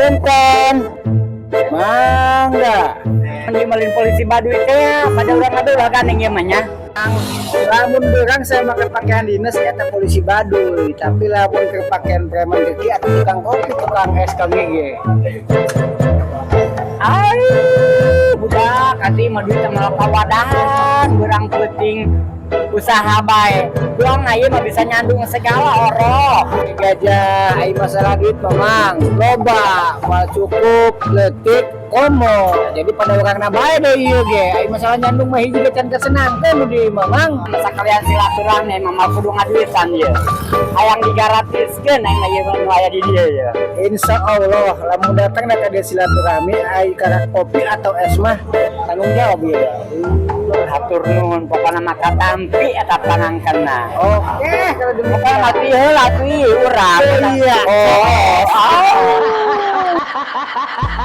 punten. Mangga. Ngimelin polisi Baduy teh ya, pada urang adalah kan yang mah. Lamun berang saya makan pakaian dinas eta polisi Baduy, tapi lamun ke pakaian preman keki atau tukang kopi, tukang es kangge. Ai, budak ati mah duit mah pawadahan, berang penting usaha baik. Doang ayeuna mah bisa nyandung segala orok. Gajah ai masalah duit memang loba, mal cukup letik komo. Jadi pada urangna bae deh ieu ge. Ai masalah nyandung mah hiji can kesenangkeun di mamang. Sakalian silaturahmi mah kudu ngaduitan ieu. Hayang digaratiskeun aing ieu mah aya di dieu ya. Insyaallah lamun datang ka dia silaturahmi ai kana kopi atau es mah tanggung jawab ieu. Hatur nuhun pokona mah katampi eta panangkenna. Oke, kalau di muka mati heula tuh urang. Iya. Oh.